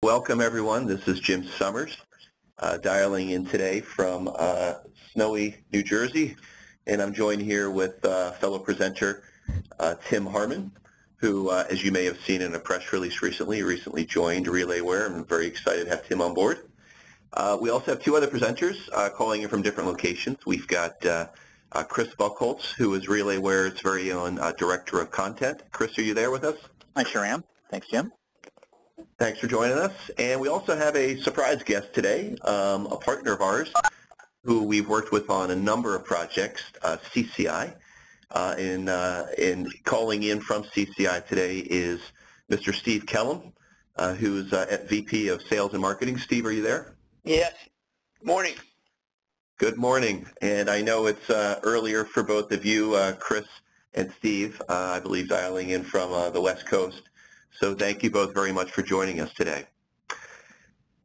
Welcome everyone. This is Jim Summers dialing in today from snowy New Jersey, and I'm joined here with fellow presenter Tim Harmon, who, as you may have seen in a press release recently joined Relayware. I'm very excited to have Tim on board. We also have two other presenters calling in from different locations. We've got Chris Buckholtz, who is Relayware's very own Director of Content. Chris, are you there with us? I sure am. Thanks, Jim. Thanks for joining us. And we also have a surprise guest today, a partner of ours who we've worked with on a number of projects, CCI. And calling in from CCI today is Mr. Steve Kellum, who's at VP of Sales and Marketing. Steve, are you there? Yes. Morning. Good morning. And I know it's earlier for both of you, Chris and Steve, I believe dialing in from the West Coast. So thank you both very much for joining us today.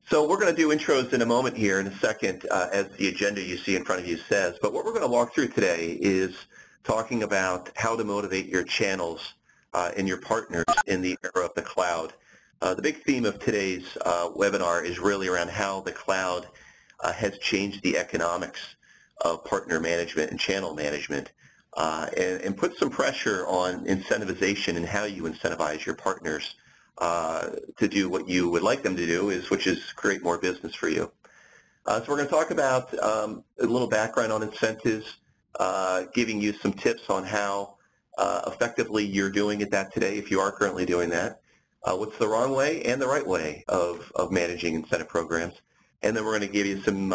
So we're going to do intros in a moment here in a second, as the agenda you see in front of you says. But what we're going to walk through today is talking about how to motivate your channels and your partners in the era of the cloud. The big theme of today's webinar is really around how the cloud has changed the economics of partner management and channel management. And put some pressure on incentivization and how you incentivize your partners to do what you would like them to do, which is create more business for you. So we're going to talk about a little background on incentives, giving you some tips on how effectively you're doing that today, if you are currently doing that. What's the wrong way and the right way of managing incentive programs. And then we're going to give you some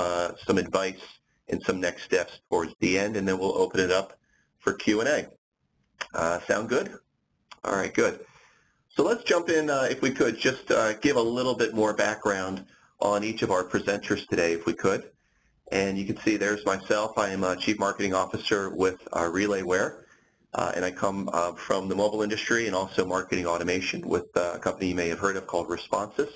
advice and some next steps towards the end, and then we'll open it up for Q&A. Sound good? All right, good. So let's jump in, if we could, just give a little bit more background on each of our presenters today, if we could. And you can see there's myself. I am a Chief Marketing Officer with Relayware, and I come from the mobile industry and also marketing automation with a company you may have heard of called Responsys.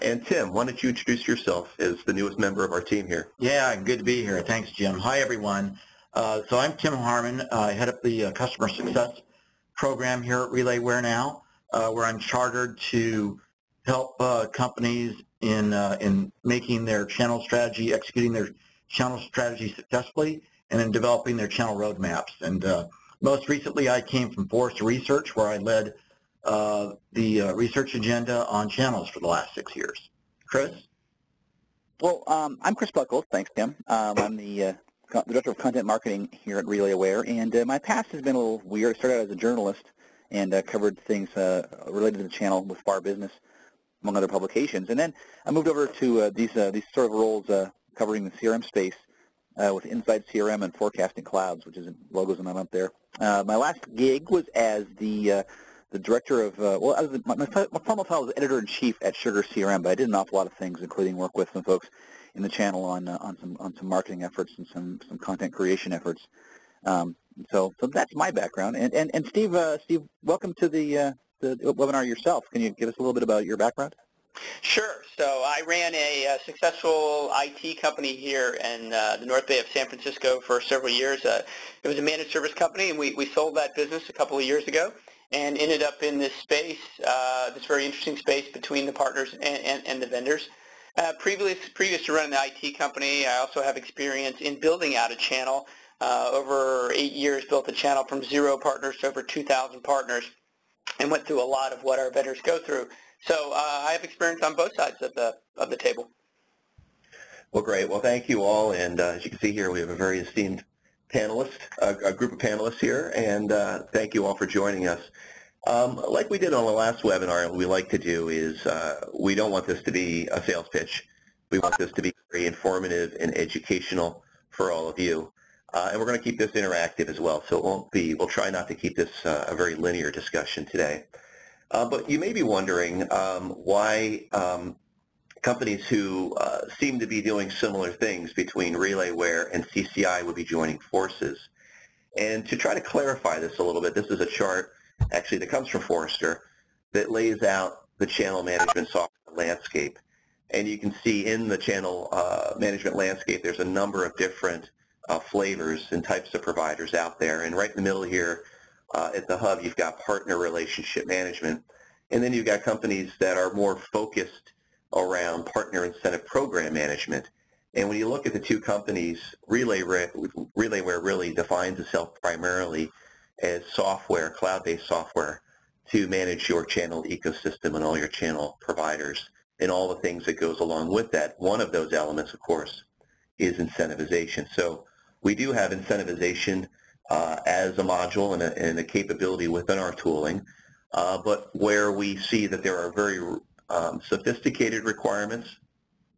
And Tim, why don't you introduce yourself as the newest member of our team here? Yeah, good to be here. Thanks, Jim. Hi, everyone. So I'm Tim Harmon. I head up the customer success program here at Relayware now, where I'm chartered to help companies in making their channel strategy, executing their channel strategy successfully, and in developing their channel roadmaps. And most recently, I came from Forrester Research, where I led the research agenda on channels for the last 6 years. Chris? Well, I'm Chris Buckholtz. Thanks, Tim. I'm the Director of Content Marketing here at Relayware, and my past has been a little weird. I started out as a journalist and covered things related to the channel with Far Business, among other publications. And then I moved over to these sort of roles covering the CRM space with Inside CRM and Forecasting Clouds, which is logos and I'm up there. My last gig was as the director of, my formal title was editor-in-chief at Sugar CRM, but I did an awful lot of things, including work with some folks in the channel on some marketing efforts and some content creation efforts. So that's my background. And Steve, welcome to the webinar yourself. Can you give us a little bit about your background? Sure. So I ran a successful IT company here in the North Bay of San Francisco for several years. It was a managed service company, and we sold that business a couple of years ago and ended up in this space, this very interesting space between the partners and the vendors. Previous to running the IT company, I also have experience in building out a channel. Over 8 years, built a channel from 0 partners to over 2,000 partners, and went through a lot of what our vendors go through. So I have experience on both sides of the table. Well, great. Well, thank you all. And as you can see here, we have a very esteemed panelist, a group of panelists here, and thank you all for joining us. Like we did on the last webinar, what we like to do is we don't want this to be a sales pitch. We want this to be very informative and educational for all of you. And we're going to keep this interactive as well, so it won't be, we'll try not to keep this a very linear discussion today. But you may be wondering why companies who seem to be doing similar things between Relayware and CCI would be joining forces. And to try to clarify this a little bit, this is a chart actually that comes from Forrester that lays out the channel management software landscape. And you can see in the channel management landscape there's a number of different flavors and types of providers out there. And right in the middle here at the hub you've got partner relationship management. And then you've got companies that are more focused around partner incentive program management. And when you look at the two companies, Relayware really defines itself primarily as software, cloud-based software, to manage your channel ecosystem and all your channel providers and all the things that goes along with that. One of those elements, of course, is incentivization. So we do have incentivization as a module and a capability within our tooling, but where we see that there are very sophisticated requirements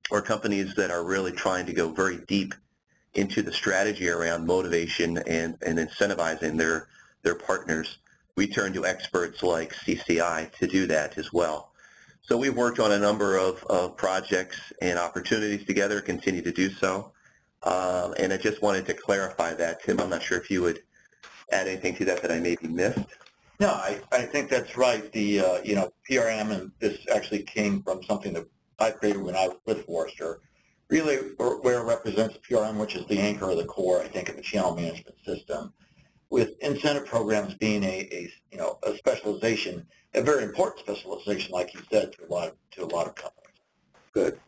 or companies that are really trying to go very deep into the strategy around motivation and incentivizing their partners, we turn to experts like CCI to do that as well. So we've worked on a number of projects and opportunities together, continue to do so. And I just wanted to clarify that, Tim. I'm not sure if you would add anything to that I maybe missed. No, I think that's right. The PRM, and this actually came from something that I created when I was with Forrester. Relayware represents PRM, which is the anchor or the core, I think, of the channel management system, with incentive programs being a specialization, a very important specialization, like you said, to a lot of companies. Good.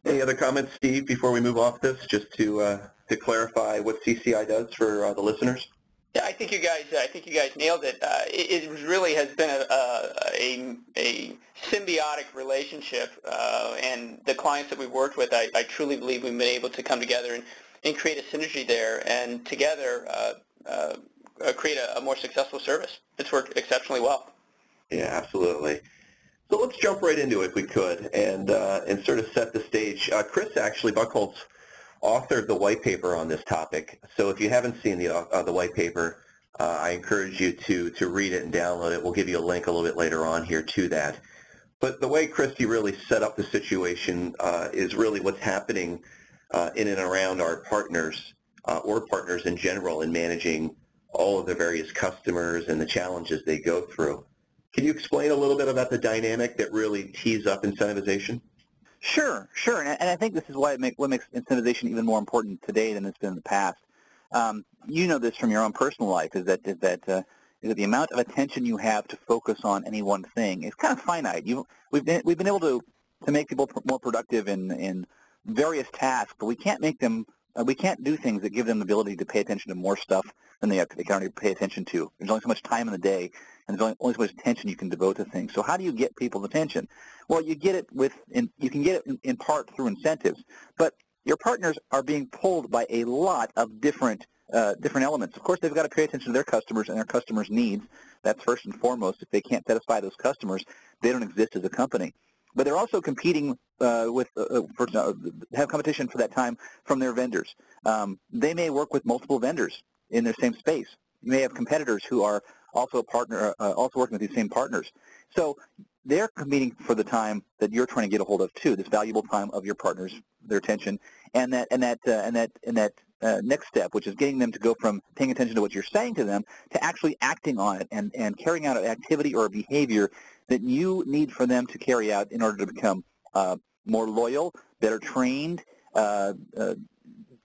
Any other comments, Steve, before we move off this, just to clarify what CCI does for the listeners? Yeah, I think you guys nailed it. It really has been a symbiotic relationship, and the clients that we've worked with, I truly believe we've been able to come together and create a synergy there, and together create a more successful service. It's worked exceptionally well. Yeah, absolutely. So let's jump right into it if we could, and sort of set the stage. Chris, actually, Buckholtz, authored the white paper on this topic. So if you haven't seen the white paper, I encourage you to read it and download it. We'll give you a link a little bit later on here to that. But the way Christy really set up the situation is really what's happening in and around our partners or partners in general in managing all of the various customers and the challenges they go through. Can you explain a little bit about the dynamic that really tees up incentivization? Sure. And I think this is what makes incentivization even more important today than it's been in the past. You know this from your own personal life, is that the amount of attention you have to focus on any one thing is kind of finite. We've been able to make people more productive in various tasks, but we can't do things that give them the ability to pay attention to more stuff than they can already pay attention to. There's only so much time in the day, and there's only so much attention you can devote to things. So how do you get people's attention? Well, you can get it in part through incentives, but your partners are being pulled by a lot of different elements. Of course, they've got to pay attention to their customers and their customers' needs. That's first and foremost. If they can't satisfy those customers, they don't exist as a company. But they're also competing have competition for that time from their vendors. They may work with multiple vendors in their same space. You may have competitors who are also also working with these same partners. So they're competing for the time that you're trying to get a hold of too, this valuable time of your partners, their attention, and that next step, which is getting them to go from paying attention to what you're saying to them to actually acting on it and carrying out an activity or a behavior that you need for them to carry out in order to become more loyal, better trained,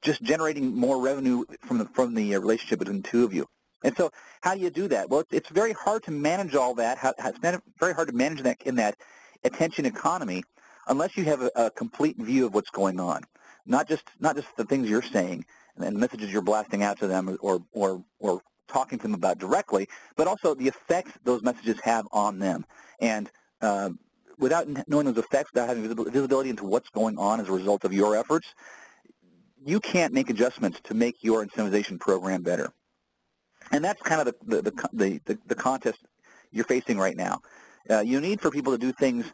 just generating more revenue from the relationship between the two of you. And so how do you do that? Well, it's very hard to manage all that. It's very hard to manage that in that attention economy unless you have a complete view of what's going on, not just the things you're saying and the messages you're blasting out to them or talking to them about directly, but also the effects those messages have on them. And without knowing those effects, without having visibility into what's going on as a result of your efforts, you can't make adjustments to make your incentivization program better. And that's kind of the contest you're facing right now. You need for people to do things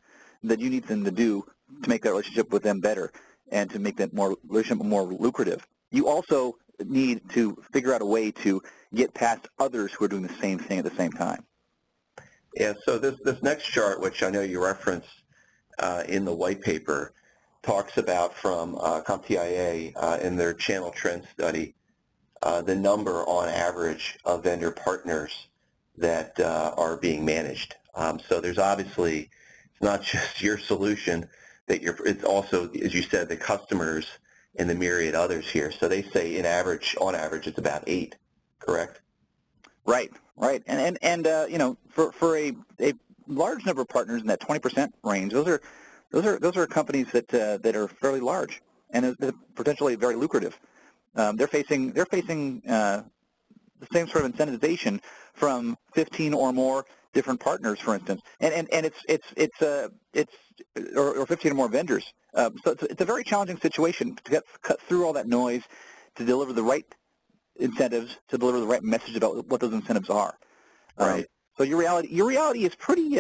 that you need them to do to make that relationship with them better and to make that relationship more lucrative. You also need to figure out a way to get past others who are doing the same thing at the same time. Yeah, so this next chart, which I know you referenced in the white paper, talks about from CompTIA in their channel trend study, the number on average of vendor partners that are being managed. So there's obviously, it's not just your solution, it's also, as you said, the customers and the myriad others here. So they say on average, it's about 8, correct? Right. And for a large number of partners in that 20% range. Those are companies that are fairly large and potentially very lucrative. They're facing the same sort of incentivization from 15 or more different partners, for instance, and it's 15 or more vendors. So it's a very challenging situation to cut through all that noise, to deliver the right incentives, to deliver the right message about what those incentives are. Right. So your reality is pretty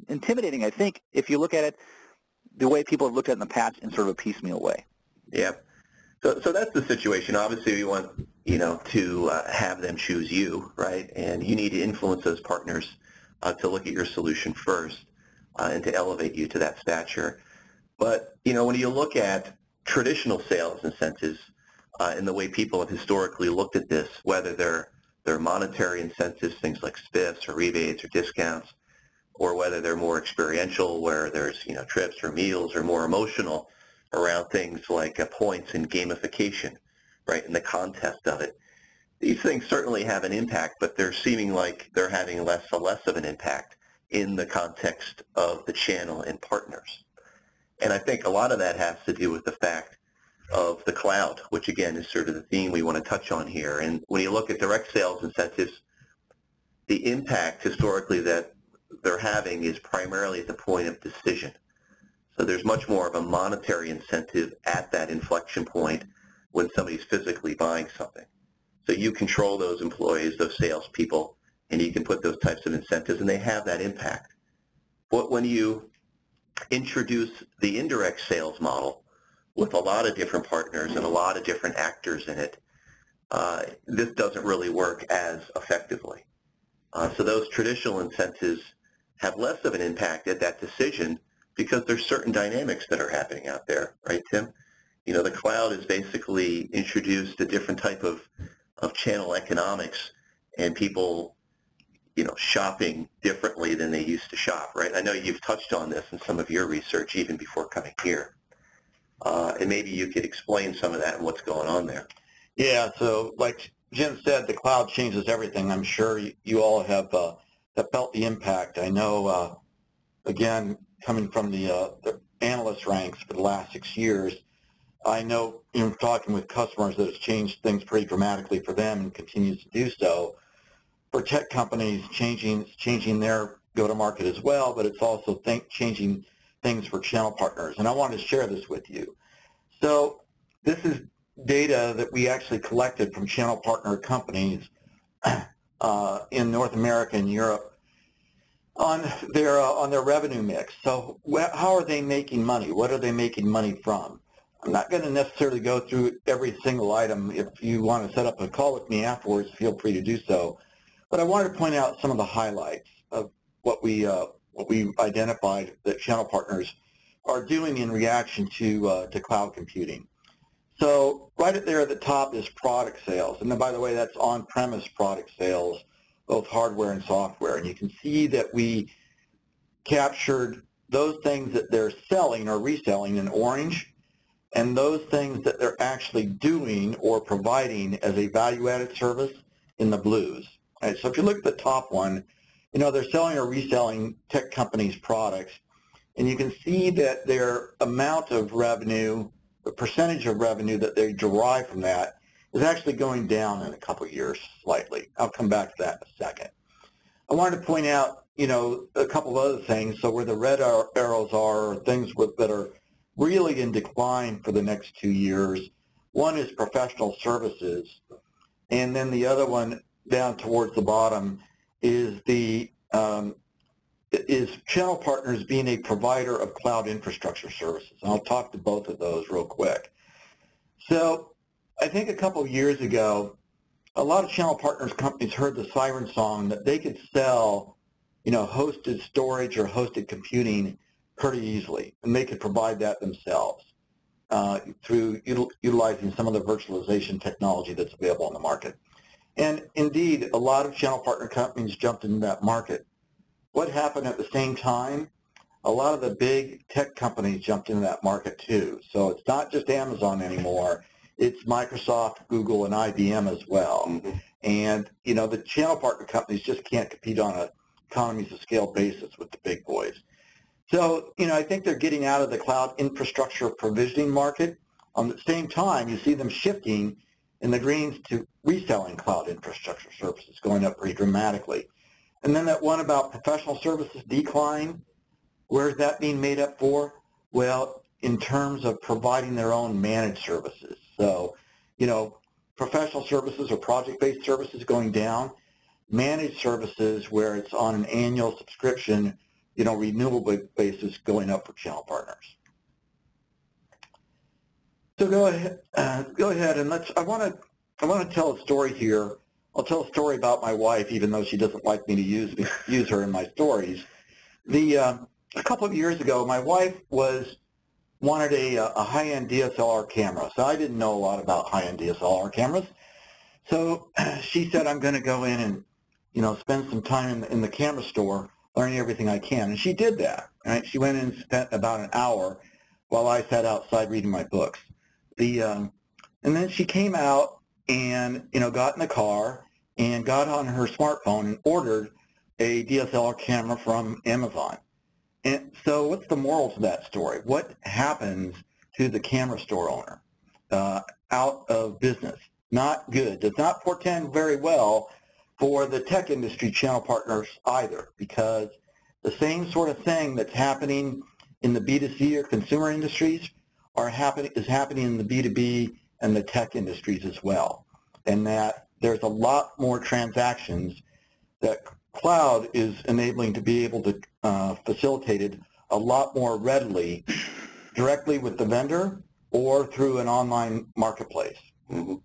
intimidating, I think, if you look at it the way people have looked at it in the past in sort of a piecemeal way. Yeah. So that's the situation. Obviously, we want to have them choose you, right? And you need to influence those partners to look at your solution first and to elevate you to that stature. But when you look at traditional sales incentives and the way people have historically looked at this, whether they're monetary incentives, things like spiffs or rebates or discounts, or whether they're more experiential, where there's trips or meals, or more emotional around things like points and gamification, right, and the contest of it. These things certainly have an impact, but they're seeming like they're having less of an impact in the context of the channel and partners. And I think a lot of that has to do with the fact of the cloud, which again is sort of the theme we want to touch on here. And when you look at direct sales incentives, the impact historically that they're having is primarily at the point of decision. So there's much more of a monetary incentive at that inflection point when somebody's physically buying something. So you control those employees, those salespeople, and you can put those types of incentives, and they have that impact. But when you introduce the indirect sales model with a lot of different partners and a lot of different actors in it, this doesn't really work as effectively. So those traditional incentives have less of an impact at that decision because there's certain dynamics that are happening out there, right, Tim? The cloud has basically introduced a different type of channel economics and people, shopping differently than they used to shop, right? I know you've touched on this in some of your research even before coming here. And maybe you could explain some of that and what's going on there. Yeah, so like Jim said, the cloud changes everything. I'm sure you all have felt the impact. I know, again, coming from the analyst ranks for the last 6 years, I know, talking with customers, that it's changed things pretty dramatically for them and continues to do so. For tech companies, changing their go-to-market as well, but it's also changing things for channel partners. And I wanted to share this with you. So this is data that we actually collected from channel partner companies in North America and Europe on their revenue mix. So how are they making money? What are they making money from? I'm not going to necessarily go through every single item. If you want to set up a call with me afterwards, feel free to do so. But I wanted to point out some of the highlights of what we identified that channel partners are doing in reaction to cloud computing. So right there at the top is product sales. And then, by the way, that's on-premise product sales, both hardware and software. And you can see that we captured those things that they're selling or reselling in orange, and those things that they're actually doing or providing as a value-added service in the blues. Right, so if you look at the top one, they're selling or reselling tech companies' products, and you can see that their amount of revenue, the percentage of revenue that they derive from that, is actually going down in a couple of years slightly. I'll come back to that in a second. I wanted to point out, a couple of other things. So where the red arrows are things that are really in decline for the next 2 years. One is professional services, and then the other one down towards the bottom is channel partners being a provider of cloud infrastructure services. And I'll talk to both of those real quick. So I think a couple of years ago, a lot of channel partners companies heard the siren song that they could sell, hosted storage or hosted computing pretty easily, and they could provide that themselves through utilizing some of the virtualization technology that's available on the market. And indeed, a lot of channel partner companies jumped into that market. What happened at the same time? A lot of the big tech companies jumped into that market too. So it's not just Amazon anymore. It's Microsoft, Google, and IBM as well. Mm-hmm. And, the channel partner companies just can't compete on a economies of scale basis with the big boys. So, I think they're getting out of the cloud infrastructure provisioning market. On the same time, you see them shifting in the greens to reselling cloud infrastructure services, going up pretty dramatically. And then that one about professional services decline, where's that being made up for? Well, in terms of providing their own managed services. So, professional services or project-based services going down, managed services where it's on an annual subscription, renewable basis going up for channel partners. So go ahead, and I want to tell a story here. I'll tell a story about my wife, even though she doesn't like me to use her in my stories. A couple of years ago, my wife wanted a high-end DSLR camera. So I didn't know a lot about high-end DSLR cameras. So she said, I'm going to go in and, spend some time in the camera store learning everything I can. And she did that. Right? She went in and spent about an hour while I sat outside reading my books. And then she came out and, got in the car and got on her smartphone and ordered a DSLR camera from Amazon. And so what's the moral to that story? What happens to the camera store owner out of business? Not good. Does not portend very well for the tech industry channel partners either, because the same sort of thing that's happening in the B2C or consumer industries is happening in the B2B and the tech industries as well. And that there's a lot more transactions that cloud is enabling to be able to facilitate it a lot more readily directly with the vendor or through an online marketplace. Mm-hmm.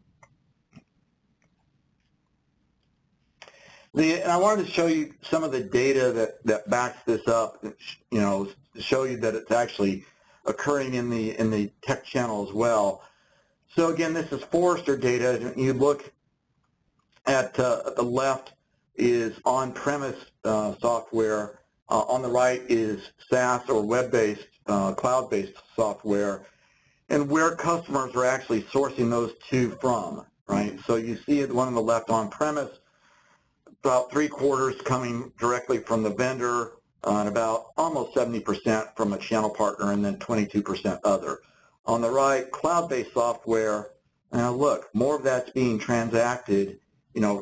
And I wanted to show you some of the data that backs this up, to show you that it's actually occurring in the tech channel as well. So again, this is Forrester data. You look at the left is on-premise software. On the right is SaaS or web-based, cloud-based software, and where customers are actually sourcing those two from, right? So you see the one on the left on-premise, about 3/4 coming directly from the vendor, and about almost 70% from a channel partner, and then 22% other. On the right, cloud-based software, now look, more of that's being transacted,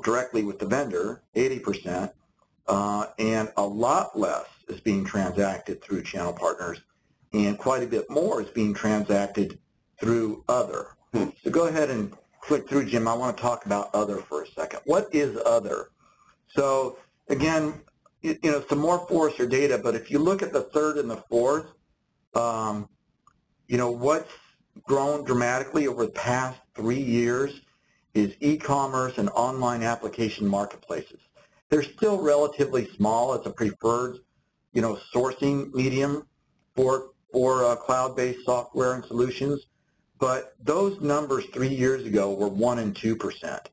directly with the vendor, 80%, and a lot less is being transacted through channel partners, and quite a bit more is being transacted through other. So go ahead and click through, Jim. I want to talk about other for a second. What is other? So again, some more Forrester data, but if you look at the third and the fourth, what's grown dramatically over the past 3 years is e-commerce and online application marketplaces. They're still relatively small as a preferred, sourcing medium for cloud-based software and solutions, but those numbers 3 years ago were 1% and 2%,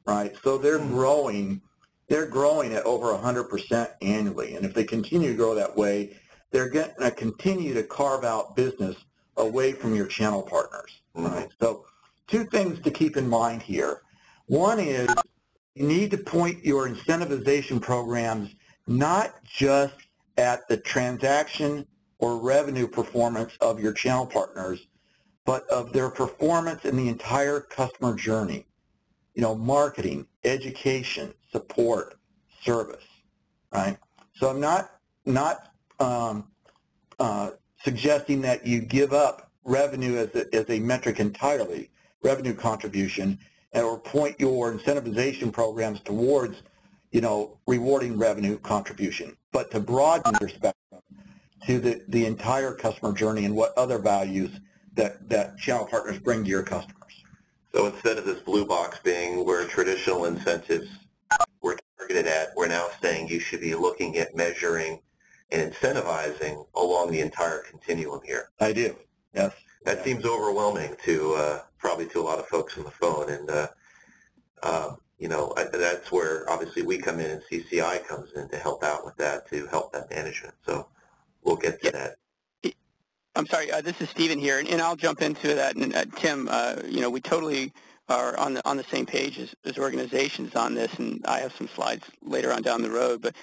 right? So they're growing. They're growing at over 100% annually, and if they continue to grow that way, they're going to continue to carve out business away from your channel partners. Right? So two things to keep in mind here. One is you need to point your incentivization programs not just at the transaction or revenue performance of your channel partners, but of their performance in the entire customer journey. Marketing, education, support, service, right? So I'm not suggesting that you give up revenue as a metric entirely, revenue contribution, or point your incentivization programs towards, rewarding revenue contribution, but to broaden your spectrum to the entire customer journey and what other values that channel partners bring to your customers. So instead of this blue box being where traditional incentives were targeted at, we're now saying you should be looking at measuring and incentivizing along the entire continuum here. I do, yes. That seems overwhelming to probably to a lot of folks on the phone, and that's where obviously we come in and CCI comes in to help out with that, to help that management. So we'll get to that. I'm sorry, this is Stephen here, and I'll jump into that. And Tim, we totally are on the same page as organizations on this, and I have some slides later on down the road. But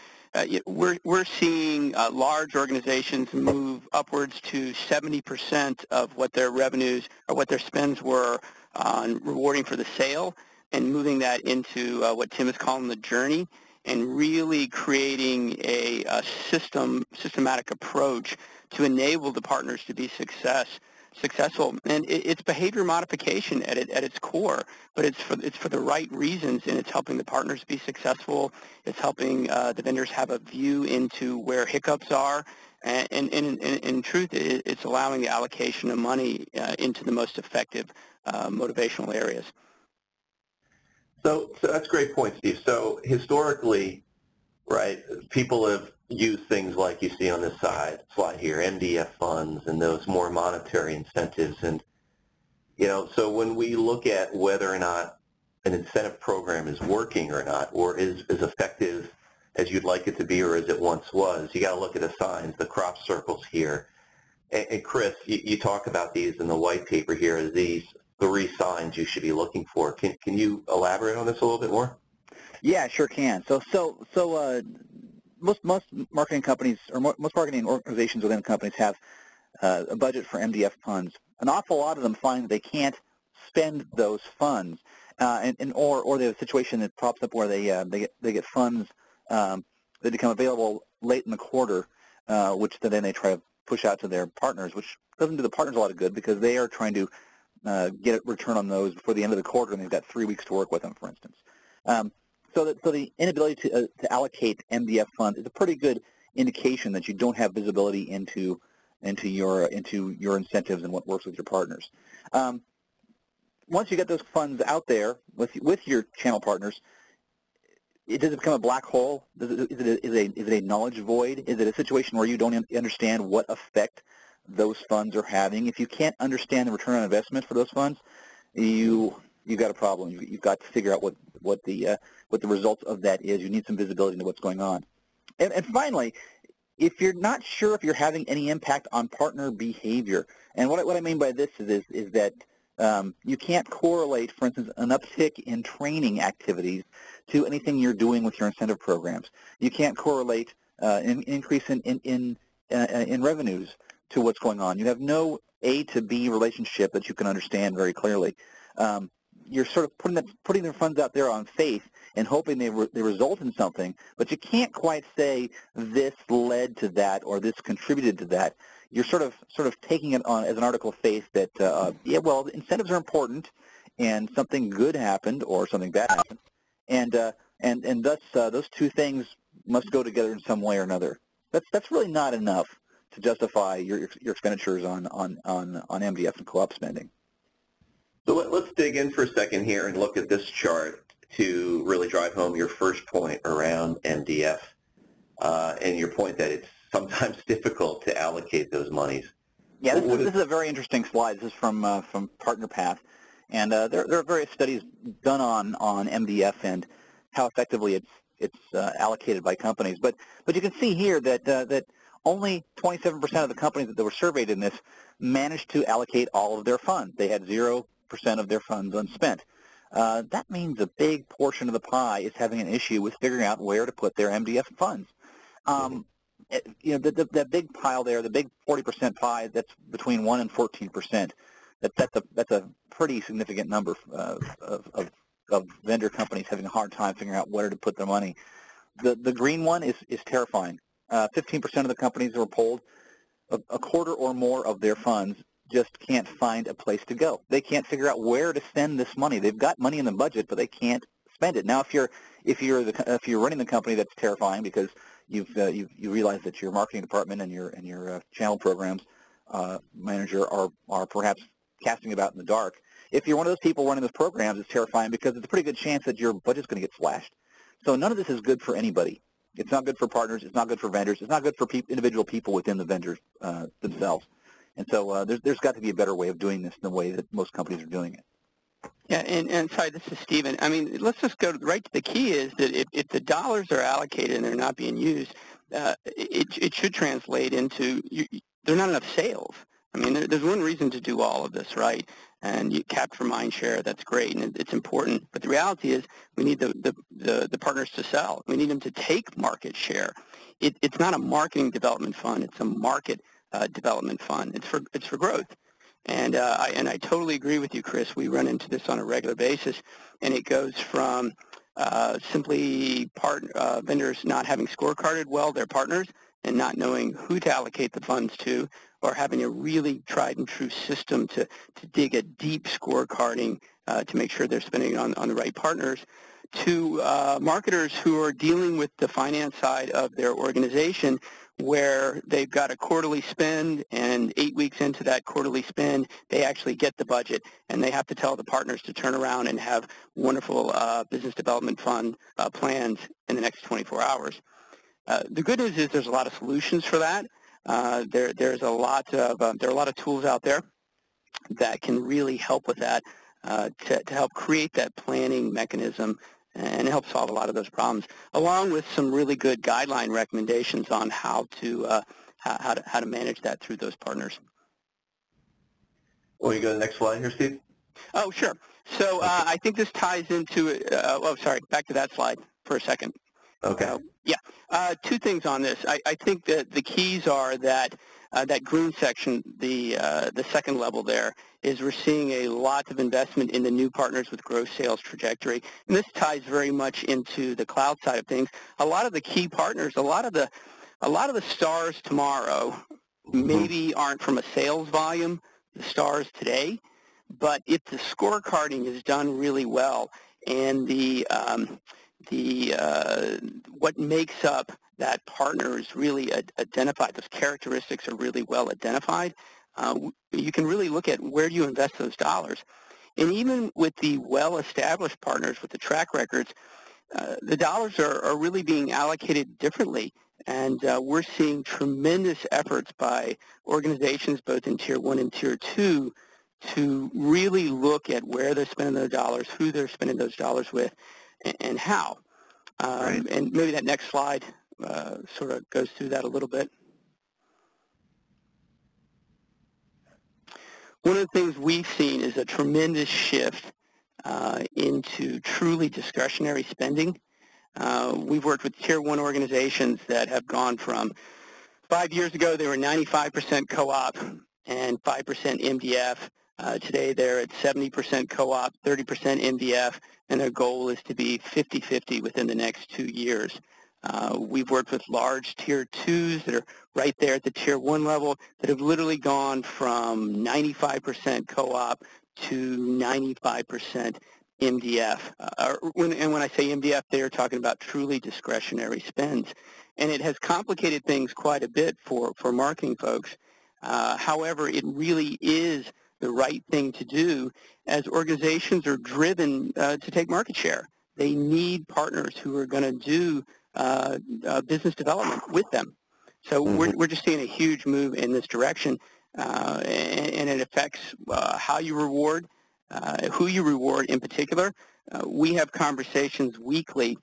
we're seeing large organizations move upwards to 70% of what their revenues or what their spends were on rewarding for the sale, and moving that into what Tim is calling the journey, and really creating a systematic approach to enable the partners to be successful. And it's behavior modification at its core, but it's for the right reasons, and it's helping the partners be successful. It's helping the vendors have a view into where hiccups are, and in truth, it's allowing the allocation of money into the most effective motivational areas. So that's a great point, Steve. So historically, right, people have used things like you see on this slide here, MDF funds and those more monetary incentives. And, so when we look at whether or not an incentive program is working or not, or is as effective as you'd like it to be or as it once was, you got to look at the signs, the crop circles here. And Chris, you talk about these in the white paper here as these 3 signs you should be looking for. Can you elaborate on this a little bit more? Yeah, I sure can. So most marketing companies or most marketing organizations within companies have a budget for MDF funds. An awful lot of them find that they can't spend those funds, or they have a situation that pops up where they get funds that become available late in the quarter, which then they try to push out to their partners, which doesn't do the partners a lot of good because they are trying to get a return on those before the end of the quarter, and they've got 3 weeks to work with them, for instance. So the inability to allocate MDF funds is a pretty good indication that you don't have visibility into your incentives and what works with your partners. Once you get those funds out there with your channel partners, does it become a black hole? Is it a knowledge void? Is it a situation where you don't understand what effect those funds are having? If you can't understand the return on investment for those funds, you've got a problem. You've got to figure out what the results of that is. You need some visibility into what's going on. And finally, if you're not sure if you're having any impact on partner behavior, and what I mean by this is that you can't correlate, for instance, an uptick in training activities to anything you're doing with your incentive programs. You can't correlate an increase in revenues to what's going on. You have no A to B relationship that you can understand very clearly. You're sort of putting their funds out there on faith and hoping they result in something, but you can't quite say this led to that or this contributed to that. You're sort of taking it on as an article of faith that the incentives are important, and something good happened or something bad happened, and thus those two things must go together in some way or another. That's really not enough to justify your expenditures on MDF and co-op spending. So let's dig in for a second here and look at this chart to really drive home your first point around MDF and your point that it's sometimes difficult to allocate those monies. Yeah, this is a very interesting slide. This is from PartnerPath, and there are various studies done on MDF and how effectively it's allocated by companies. But you can see here that only 27% of the companies that were surveyed in this managed to allocate all of their funds. They had 0% of their funds unspent. That means a big portion of the pie is having an issue with figuring out where to put their MDF funds. The big pile there, the big 40% pie, that's between 1 and 14%. That's a pretty significant number of vendor companies having a hard time figuring out where to put their money. The green one is terrifying. 15% of the companies that were polled, a quarter or more of their funds just can't find a place to go. They can't figure out where to spend this money. They've got money in the budget, but they can't spend it. Now, if you're running the company, that's terrifying because you realize that your marketing department and your channel programs manager are perhaps casting about in the dark. If you're one of those people running those programs, it's terrifying because it's a pretty good chance that your budget's going to get slashed. So none of this is good for anybody. It's not good for partners. It's not good for vendors. It's not good for individual people within the vendors themselves. And so there's got to be a better way of doing this than the way that most companies are doing it. Yeah, and sorry, this is Stephen. I mean, let's just go right to the key is that if the dollars are allocated and they're not being used, it should translate into there are not enough sales. I mean, there's one reason to do all of this, right? And you capture mind share, that's great, and it's important. But the reality is we need the partners to sell. We need them to take market share. It's not a marketing development fund. It's a market development fund. It's for growth. And I totally agree with you, Chris. We run into this on a regular basis, and it goes from simply vendors not having scorecarded well their partners and not knowing who to allocate the funds to, or having a really tried and true system to dig a deep scorecarding to make sure they're spending on the right partners, to marketers who are dealing with the finance side of their organization, where they've got a quarterly spend, and 8 weeks into that quarterly spend, they actually get the budget, and they have to tell the partners to turn around and have wonderful business development fund plans in the next 24 hours. The good news is there's a lot of solutions for that. There are a lot of tools out there that can really help with that to help create that planning mechanism and help solve a lot of those problems, along with some really good guideline recommendations on how to manage that through those partners. Well, you go to the next slide here, Steve? Oh, sure. So I think this ties into back to that slide for a second. Okay. Two things on this. I think that the keys are that that green section, the second level there, is we're seeing a lot of investment in the new partners with gross sales trajectory. And this ties very much into the cloud side of things. A lot of the key partners, a lot of the stars tomorrow maybe aren't from a sales volume, the stars today, but if the scorecarding is done really well and what makes up that partner is really identified, those characteristics are really well identified, you can really look at where do you invest those dollars. And even with the well-established partners with the track records, the dollars are really being allocated differently. And we're seeing tremendous efforts by organizations both in Tier 1 and Tier 2 to really look at where they're spending their dollars, who they're spending those dollars with, and how. Right. And maybe that next slide sort of goes through that a little bit. One of the things we've seen is a tremendous shift into truly discretionary spending. We've worked with Tier 1 organizations that have gone from 5 years ago, they were 95% co-op and 5% MDF. Today, they're at 70% co-op, 30% MDF, and their goal is to be 50-50 within the next 2 years. We've worked with large Tier 2s that are right there at the Tier 1 level that have literally gone from 95% co-op to 95% MDF. And when I say MDF, they're talking about truly discretionary spends. And it has complicated things quite a bit for marketing folks. However, it really is the right thing to do as organizations are driven to take market share. They need partners who are going to do business development with them. So we're just seeing a huge move in this direction, and it affects how you reward, who you reward in particular. We have conversations weekly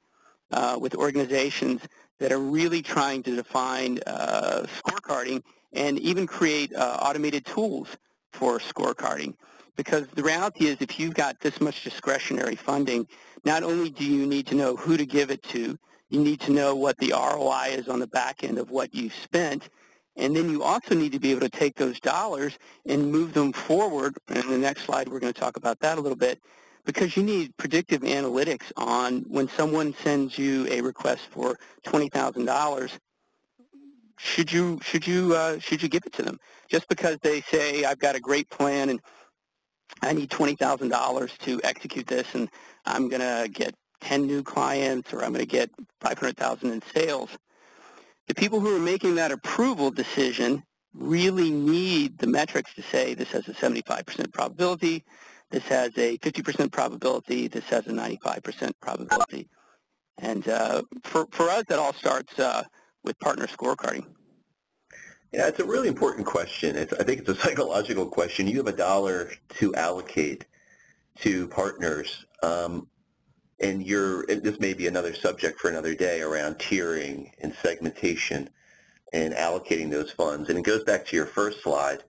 with organizations that are really trying to define scorecarding and even create automated tools for scorecarding. Because the reality is if you've got this much discretionary funding, not only do you need to know who to give it to, you need to know what the ROI is on the back end of what you spent, and then you also need to be able to take those dollars and move them forward. And in the next slide, we're going to talk about that a little bit, because you need predictive analytics on when someone sends you a request for $20,000, should you give it to them? Just because they say, I've got a great plan and I need $20,000 to execute this and I'm going to get 10 new clients or I'm going to get $500,000 in sales. The people who are making that approval decision really need the metrics to say this has a 75% probability, this has a 50% probability, this has a 95% probability. And for us, that all starts with partner scorecarding. Yeah, it's a really important question. I think it's a psychological question. You have $1 to allocate to partners, and this may be another subject for another day around tiering and segmentation and allocating those funds. And it goes back to your first slide.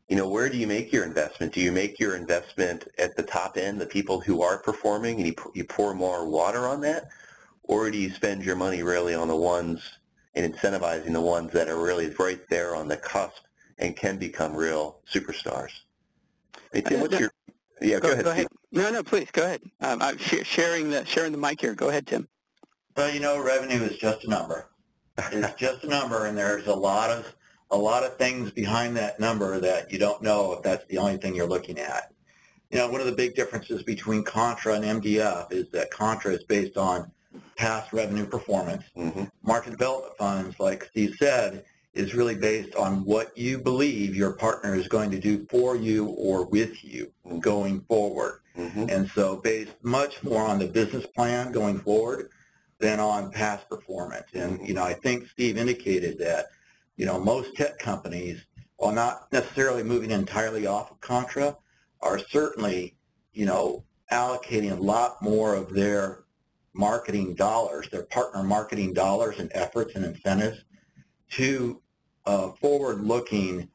where do you make your investment? Do you make your investment at the top end, the people who are performing, and you pour more water on that? Or do you spend your money really on the ones and incentivizing the ones that are really right there on the cusp and can become real superstars? Hey, Tim, what's your... Yeah, go ahead, Steve. No, please, go ahead. I'm sharing the mic here. Go ahead, Tim. Well, revenue is just a number. It's just a number, and there's a lot of things behind that number that you don't know if that's the only thing you're looking at. One of the big differences between Contra and MDF is that Contra is based on past revenue performance. Mm-hmm. Market development funds, like Steve said, is really based on what you believe your partner is going to do for you or with you going forward. Mm-hmm. And so based much more on the business plan going forward than on past performance. And, I think Steve indicated that, most tech companies, while not necessarily moving entirely off of Contra, are certainly, allocating a lot more of their marketing dollars, their partner marketing dollars and efforts and incentives to forward-looking,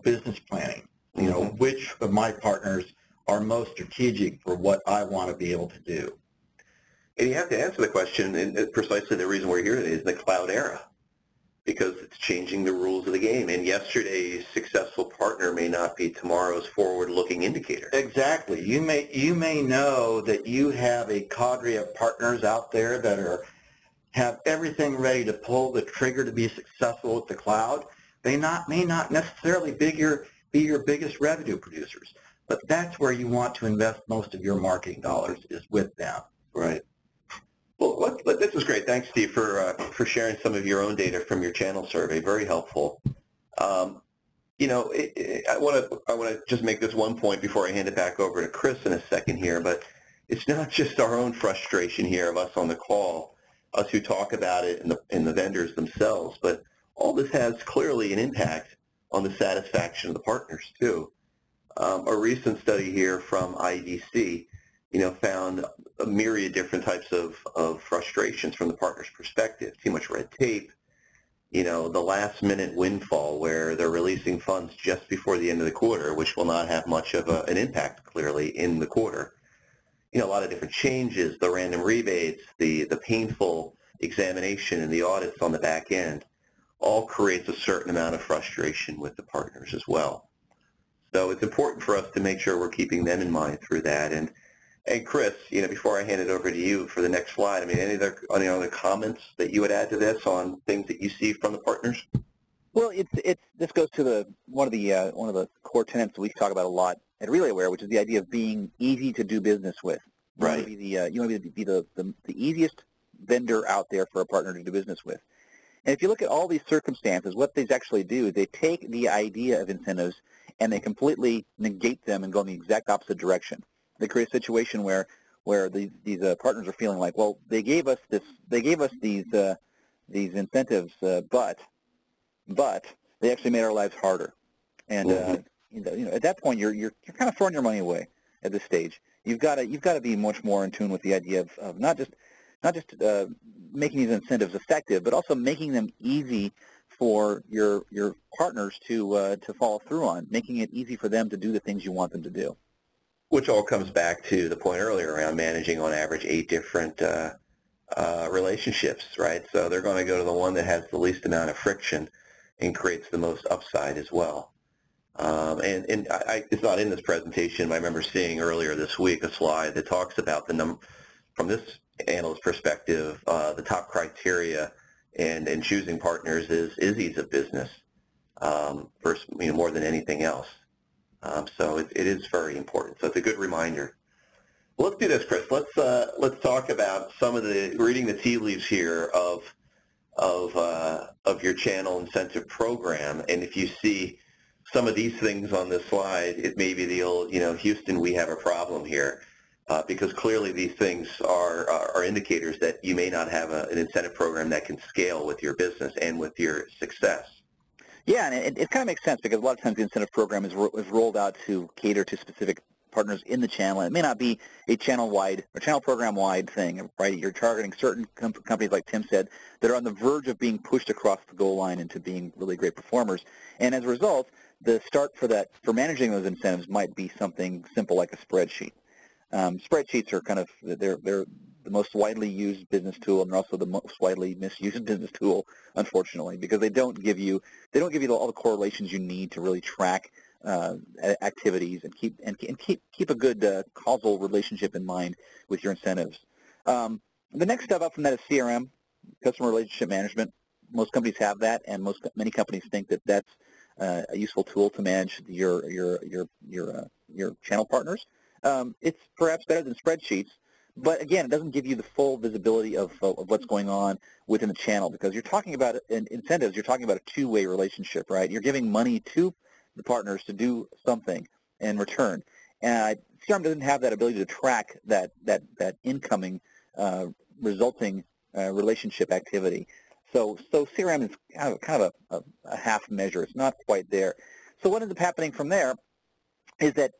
business planning. Mm-hmm. Which of my partners are most strategic for what I want to be able to do? And you have to answer the question, and precisely the reason we're here today is the cloud era, because it's changing the rules of the game. And yesterday's successful partner may not be tomorrow's forward-looking indicator. Exactly. You may know that you have a cadre of partners out there that have everything ready to pull the trigger to be successful with the cloud. They may not necessarily be your biggest revenue producers, but that's where you want to invest most of your marketing dollars, is with them. Right. Well, this was great. Thanks, Steve, for sharing some of your own data from your channel survey. Very helpful. I want to just make this one point before I hand it back over to Chris in a second here, but it's not just our own frustration here of us on the call, us who talk about it and the vendors themselves, but all this has clearly an impact on the satisfaction of the partners too. A recent study here from IDC, found a myriad different types of frustrations from the partner's perspective. Too much red tape, the last minute windfall where they're releasing funds just before the end of the quarter, which will not have much of an impact clearly in the quarter. A lot of different changes, the random rebates, the painful examination and the audits on the back end, all creates a certain amount of frustration with the partners as well. So it's important for us to make sure we're keeping them in mind through that. And Chris, before I hand it over to you for the next slide, any other comments that you would add to this on things that you see from the partners? Well, this goes to one of the core tenets that we talk about a lot at Relayware, which is the idea of being easy to do business with. Right. You want to be the easiest vendor out there for a partner to do business with. And if you look at all these circumstances, what these actually do is they take the idea of incentives and they completely negate them and go in the exact opposite direction. They create a situation where these partners are feeling like, well, they gave us these incentives, but they actually made our lives harder. And at that point, you're kind of throwing your money away at this stage. You've got to be much more in tune with the idea of not just making these incentives effective, but also making them easy for your partners to follow through on, making it easy for them to do the things you want them to do. Which all comes back to the point earlier around managing on average 8 different relationships, right? So they're going to go to the one that has the least amount of friction and creates the most upside as well. It's not in this presentation, but I remember seeing earlier this week a slide that talks about from this analyst perspective, the top criteria and choosing partners is ease of business, first, more than anything else. So it is very important. So it's a good reminder. Well, let's do this, Chris. Let's talk about some of reading the tea leaves here of your channel incentive program. And if you see some of these things on this slide, it may be the old, Houston, we have a problem here, because clearly these things are indicators that you may not have an incentive program that can scale with your business and with your success. Yeah, and it kind of makes sense because a lot of times the incentive program is rolled out to cater to specific partners in the channel. It may not be a channel-wide or channel program-wide thing, right? You're targeting certain companies, like Tim said, that are on the verge of being pushed across the goal line into being really great performers. And as a result, the start for managing those incentives might be something simple like a spreadsheet. Spreadsheets are kind of, they're the most widely used business tool, and they're also the most widely misused business tool, unfortunately, because they don't give you all the correlations you need to really track activities and keep a good causal relationship in mind with your incentives. The next step up from that is CRM, customer relationship management. Most companies have that, and many companies think that that's a useful tool to manage your channel partners. It's perhaps better than spreadsheets, but again, it doesn't give you the full visibility of what's going on within the channel, because you're talking about incentives. You're talking about a two-way relationship, right? You're giving money to the partners to do something in return. And CRM doesn't have that ability to track that incoming resulting relationship activity. So CRM is kind of a half measure. It's not quite there. So what ends up happening from there is that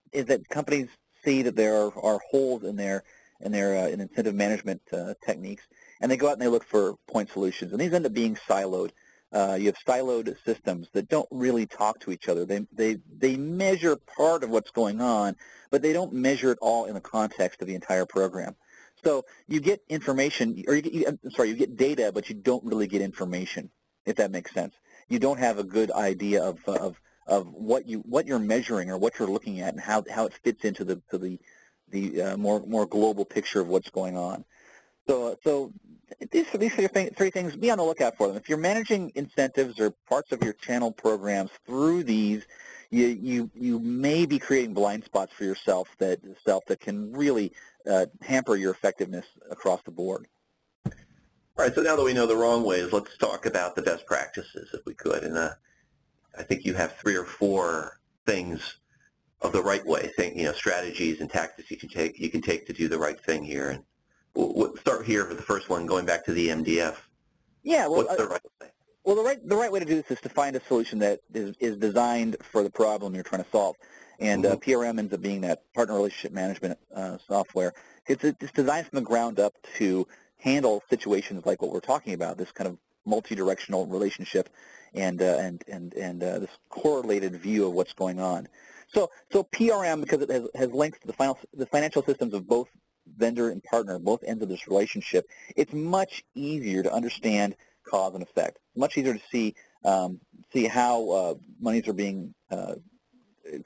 companies see that there are holes in their incentive management techniques, and they go out and they look for point solutions. And these end up being siloed. You have siloed systems that don't really talk to each other. They measure part of what's going on, but they don't measure it all in the context of the entire program. So you get information, or you get data, but you don't really get information, if that makes sense. You don't have a good idea of what you're measuring or what you're looking at and how it fits into the more global picture of what's going on. So these three things, be on the lookout for them. If you're managing incentives or parts of your channel programs through these, you may be creating blind spots for yourself that can really hamper your effectiveness across the board. All right, so now that we know the wrong ways, let's talk about the best practices, if we could. And I think you have 3 or 4 things of the right way, strategies and tactics you can take to do the right thing here. And we'll start here with the first one, going back to the MDF. Yeah, well, what's the right way? Well, the right way to do this is to find a solution that is designed for the problem you're trying to solve. And PRM ends up being that partner relationship management software. It's designed from the ground up to handle situations like what we're talking about, this kind of multi-directional relationship and this correlated view of what's going on. So PRM, because it has links to the financial systems of both vendor and partner, both ends of this relationship, it's much easier to understand cause and effect. Much easier to see how monies are being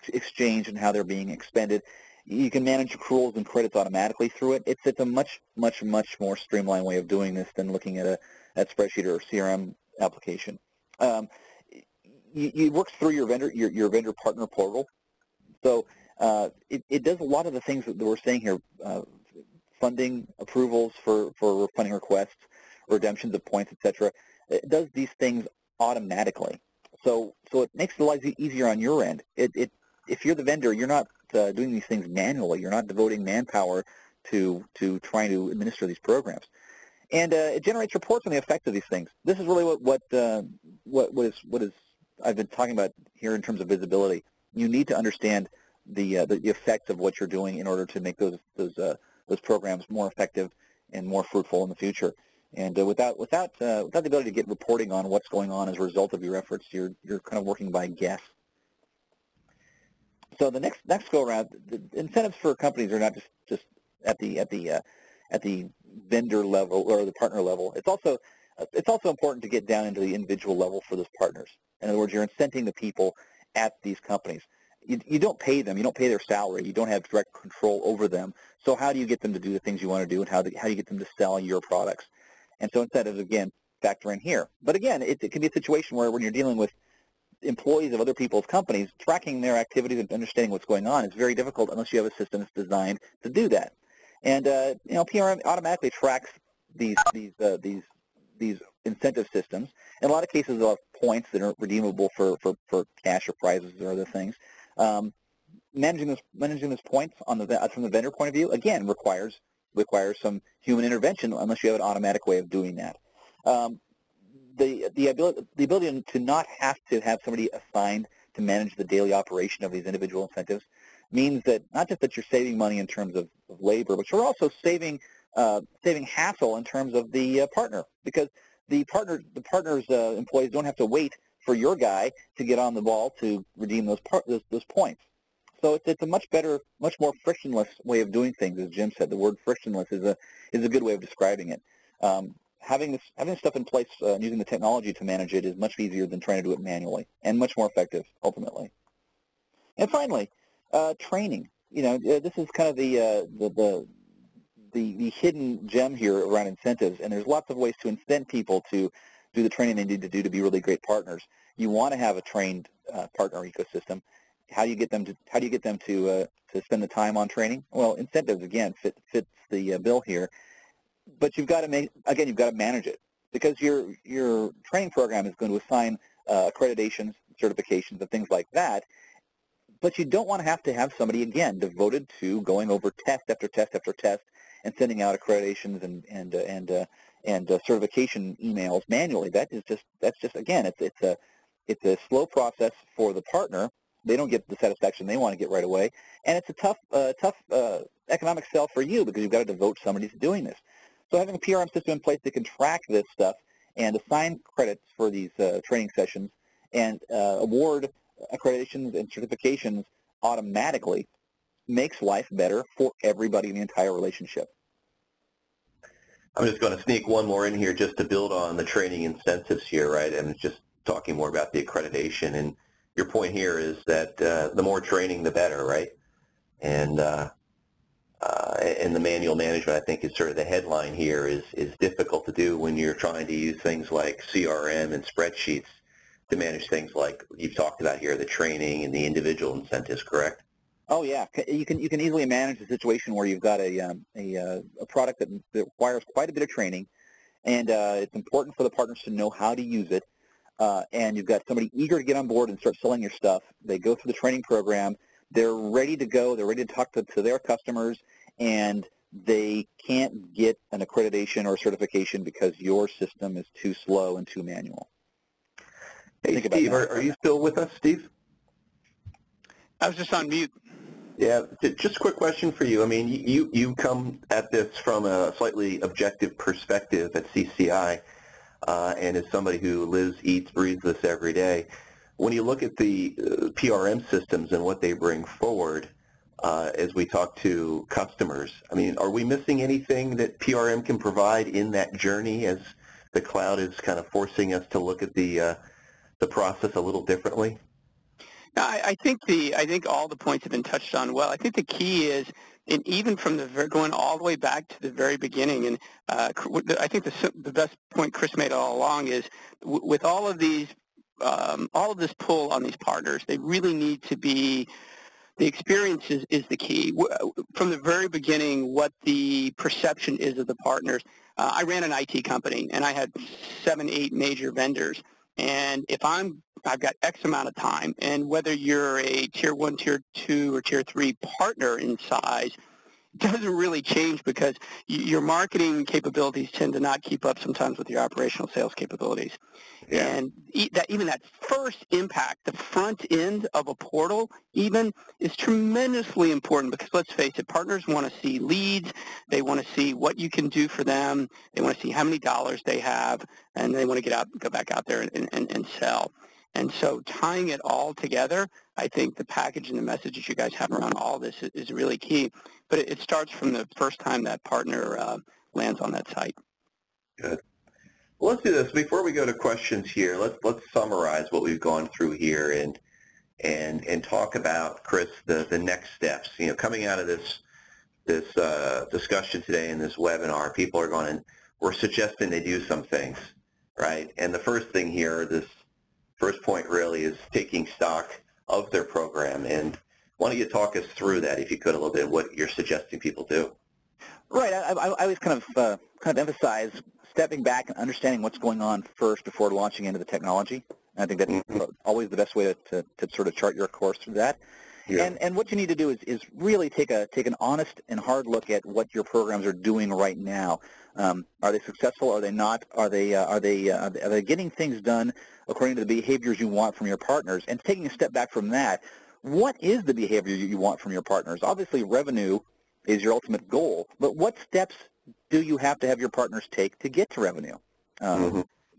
exchanged and how they're being expended. You can manage accruals and credits automatically through it. It's a much more streamlined way of doing this than looking at a spreadsheet or a CRM application. It works through your vendor partner portal. So it does a lot of the things that we're saying here, funding approvals for funding requests, redemptions of points, etc. It does these things automatically. So it makes it a lot easier on your end. If you're the vendor, you're not doing these things manually. You're not devoting manpower to trying to administer these programs. And it generates reports on the effect of these things. This is really what I've been talking about here in terms of visibility. You need to understand the effects of what you're doing in order to make those programs more effective and more fruitful in the future. And without the ability to get reporting on what's going on as a result of your efforts, you're kind of working by guess. So the next go around, the incentives for companies are not just at the vendor level or the partner level. It's also important to get down into the individual level for those partners. In other words, you're incenting the people at these companies. You don't pay them. You don't pay their salary. You don't have direct control over them. So how do you get them to do the things you want to do, and how do you get them to sell your products? And so incentives, again, factor in here. But again, it can be a situation where when you're dealing with employees of other people's companies, tracking their activities and understanding what's going on is very difficult unless you have a system that's designed to do that. And PRM automatically tracks these incentive systems. In a lot of cases, they'll have points that are redeemable for cash or prizes or other things. Managing those points from the vendor point of view, again, requires some human intervention unless you have an automatic way of doing that. The ability to not have to have somebody assigned to manage the daily operation of these individual incentives means that not just that you're saving money in terms of labor, but you're also saving hassle in terms of the partner, because the partner's employees don't have to wait for your guy to get on the ball to redeem those points. So it's a much better, much more frictionless way of doing things, as Jim said. The word frictionless is a good way of describing it. Having this stuff in place and using the technology to manage it is much easier than trying to do it manually, and much more effective ultimately. And finally, training. This is kind of the hidden gem here around incentives, and there's lots of ways to incent people to do the training they need to do to be really great partners. You want to have a trained partner ecosystem. How do you get them to spend the time on training? Well, incentives again fits the bill here, but you've got to manage it, because your training program is going to assign accreditations, certifications, and things like that. But you don't want to have somebody again devoted to going over test after test after test and sending out accreditations and certification emails manually. That's just again, it's a slow process for the partner. They don't get the satisfaction they want to get right away, and it's a tough economic sell for you, because you've got to devote somebody to doing this. So having a PRM system in place that can track this stuff and assign credits for these training sessions and award accreditations and certifications automatically makes life better for everybody in the entire relationship. I'm just going to sneak one more in here just to build on the training incentives here, right? And just talking more about the accreditation. And your point here is that the more training, the better, right? And the manual management, I think, is sort of the headline here, is difficult to do when you're trying to use things like CRM and spreadsheets to manage things like you've talked about here, the training and the individual incentives, correct? Oh yeah, you can easily manage a situation where you've got a product that requires quite a bit of training, and it's important for the partners to know how to use it. And you've got somebody eager to get on board and start selling your stuff. They go through the training program. They're ready to go. They're ready to talk to their customers, and they can't get an accreditation or certification because your system is too slow and too manual. Hey, Steve, are you still with us, Steve? I was just on mute. Yeah, just a quick question for you. I mean, you come at this from a slightly objective perspective at CCI, and as somebody who lives, eats, breathes this every day. When you look at the PRM systems and what they bring forward, as we talk to customers, I mean, are we missing anything that PRM can provide in that journey as the cloud is kind of forcing us to look at the process a little differently? No, I think all the points have been touched on well. I think the key is, and even from going all the way back to the very beginning, and I think the best point Chris made all along is with all of these, all of this pull on these partners, they really need to be. The experience is the key. From the very beginning, what the perception is of the partners. I ran an IT company, and I had 7, 8 major vendors. And if I've got X amount of time, and whether you're a Tier 1, Tier 2, or Tier 3 partner in size, doesn't really change, because your marketing capabilities tend to not keep up sometimes with your operational sales capabilities. Yeah. And even that first impact, the front end of a portal even, is tremendously important, because let's face it, partners want to see leads, they want to see what you can do for them, they want to see how many dollars they have, and they want to go back out there and sell. And so tying it all together, I think the package and the messages you guys have around all this is really key. But it starts from the first time that partner lands on that site. Good. Well, let's do this. Before we go to questions here, let's summarize what we've gone through here and talk about, Chris, the next steps. You know, coming out of this discussion today in this webinar, people are going, we're suggesting they do some things, right? And the first thing here, this first point really, is taking stock of their program. And why don't you talk us through that, if you could, a little bit, what you're suggesting people do? Right. I always kind of emphasize stepping back and understanding what's going on first before launching into the technology. And I think that's always the best way to sort of chart your course through that. Yeah. And what you need to do is really take an honest and hard look at what your programs are doing right now. Are they successful? Are they not? Are they getting things done according to the behaviors you want from your partners? And taking a step back from that, what is the behavior you want from your partners? Obviously, revenue is your ultimate goal, but what steps do you have to have your partners take to get to revenue?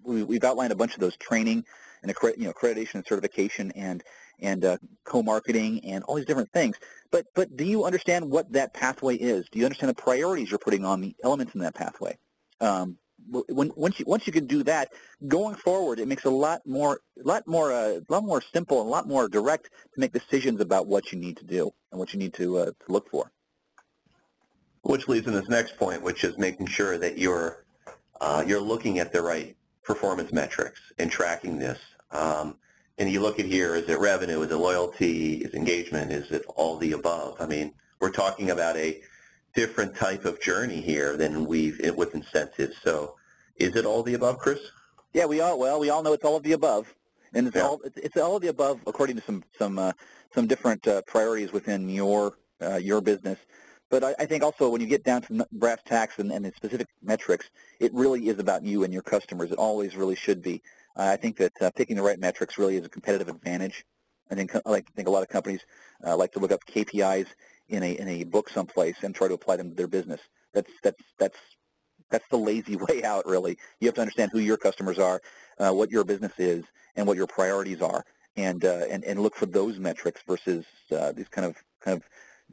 We've outlined a bunch of those: training, accreditation and certification and co-marketing and all these different things. But do you understand what that pathway is? Do you understand the priorities you're putting on the elements in that pathway? Once you can do that, going forward, it makes a lot more simple and a lot more direct to make decisions about what you need to do and what you need to look for. Which leads to this next point, which is making sure that you're looking at the right performance metrics and tracking this. And you look at here, is it revenue, is it loyalty, is it engagement, is it all the above? I mean, we're talking about a different type of journey here than with incentives. So is it all the above, Chris? Yeah, we all know it's all of the above. And it's all of the above according to some different priorities within your business. But I think also when you get down to brass tacks and the specific metrics, it really is about you and your customers. It always really should be. I think that picking the right metrics really is a competitive advantage. I think a lot of companies like to look up KPIs in a book someplace and try to apply them to their business. That's the lazy way out, really. You have to understand who your customers are, what your business is, and what your priorities are, and look for those metrics versus these kind of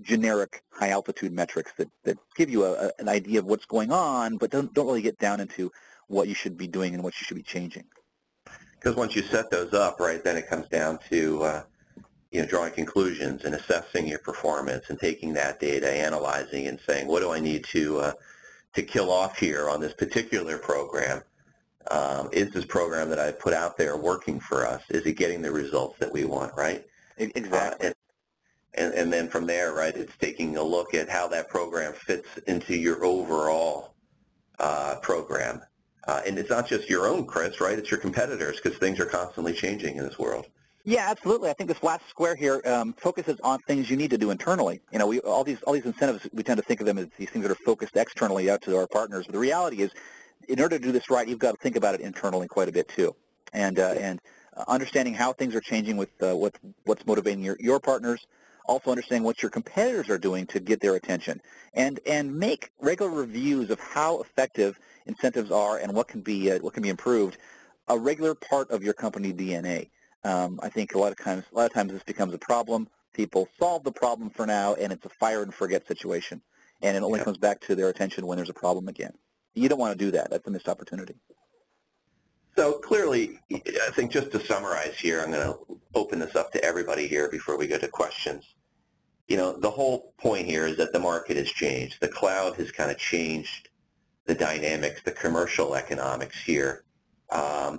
generic high-altitude metrics that give you an idea of what's going on, but don't really get down into what you should be doing and what you should be changing. Because once you set those up, right, then it comes down to drawing conclusions and assessing your performance and taking that data, analyzing and saying, what do I need to kill off here on this particular program? Is this program that I put out there working for us? Is it getting the results that we want, right? Exactly. And then from there, right, it's taking a look at how that program fits into your overall program. And it's not just your own, Chris, right? It's your competitors, because things are constantly changing in this world. Yeah, absolutely. I think this last square here focuses on things you need to do internally. All these incentives, we tend to think of them as these things that are focused externally out to our partners. But the reality is, in order to do this right, you've got to think about it internally quite a bit too, and understanding how things are changing with what's motivating your partners. Also understanding what your competitors are doing to get their attention, and make regular reviews of how effective incentives are and what can be improved. A regular part of your company DNA. I think a lot of times this becomes a problem. People solve the problem for now, and it's a fire and forget situation, and it only comes back to their attention when there's a problem again. You don't want to do that. That's a missed opportunity. So clearly, I think just to summarize here, I'm going to open this up to everybody here before we go to questions. The whole point here is that the market has changed. The cloud has kind of changed the dynamics, the commercial economics here.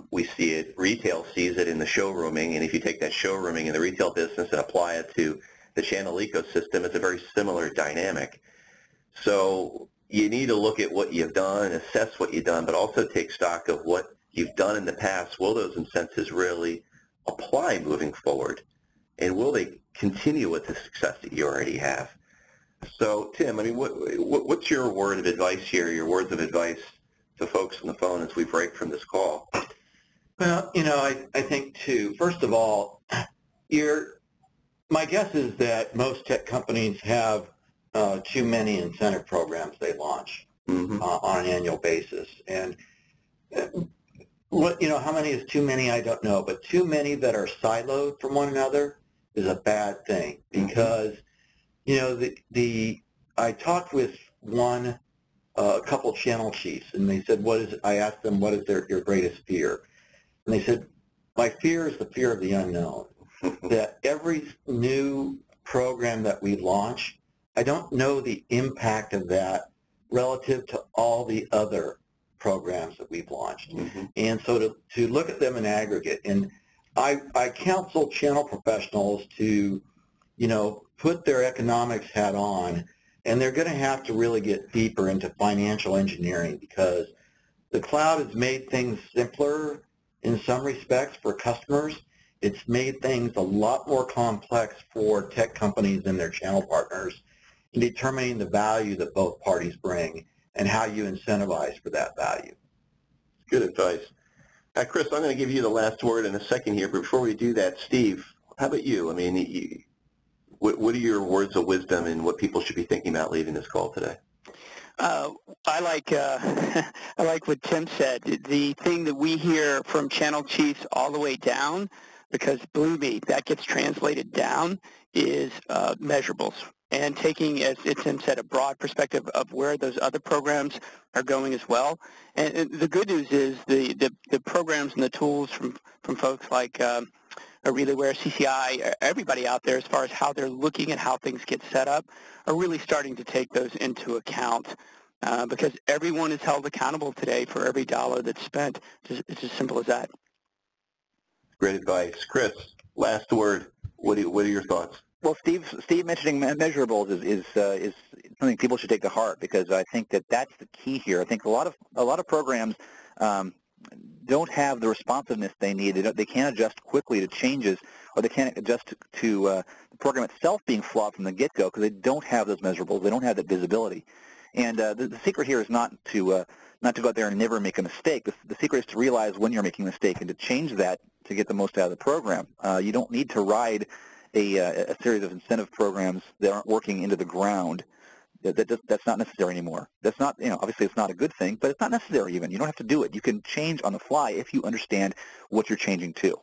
We see it, retail sees it in the showrooming, and if you take that showrooming in the retail business and apply it to the channel ecosystem, it's a very similar dynamic. So you need to look at what you've done, assess what you've done, but also take stock of what you've done in the past. Will those incentives really apply moving forward? And will they continue with the success that you already have? So, Tim, I mean, what's your word of advice here, your words of advice to folks on the phone as we break from this call? Well, I think, too, first of all, my guess is that most tech companies have too many incentive programs they launch on an annual basis. And how many is too many, I don't know, but too many that are siloed from one another is a bad thing, because I talked with a couple channel chiefs, and they said, I asked them, what is your greatest fear? And they said, my fear is the fear of the unknown, that every new program that we launch, I don't know the impact of that relative to all the other programs that we've launched. And so to look at them in aggregate, and I counsel channel professionals to, put their economics hat on, and they're going to have to really get deeper into financial engineering, because the cloud has made things simpler in some respects for customers. It's made things a lot more complex for tech companies and their channel partners in determining the value that both parties bring and how you incentivize for that value. Good advice. Chris, I'm going to give you the last word in a second here, but before we do that, Steve, how about you? I mean, what are your words of wisdom and what people should be thinking about leaving this call today? I like I like what Tim said. The thing that we hear from channel chiefs all the way down, because believe me, that gets translated down, is measurables. And taking, as Tim said, a broad perspective of where those other programs are going as well. And the good news is the programs and the tools from folks like Relayware, CCI, everybody out there, as far as how they're looking at how things get set up, are really starting to take those into account because everyone is held accountable today for every dollar that's spent. It's as simple as that. Great advice. Chris, last word. What are your thoughts? Well, Steve mentioning measurables is something people should take to heart, because I think that's the key here. I think a lot of programs don't have the responsiveness they need. They can't adjust quickly to changes, or they can't adjust to the program itself being flawed from the get-go because they don't have those measurables. They don't have that visibility. And the secret here is not to go out there and never make a mistake. The secret is to realize when you're making a mistake and to change that to get the most out of the program. You don't need to ride a series of incentive programs that aren't working into the ground. That's not necessary anymore. That's not, obviously it's not a good thing, but it's not necessary even. You don't have to do it. You can change on the fly if you understand what you're changing to.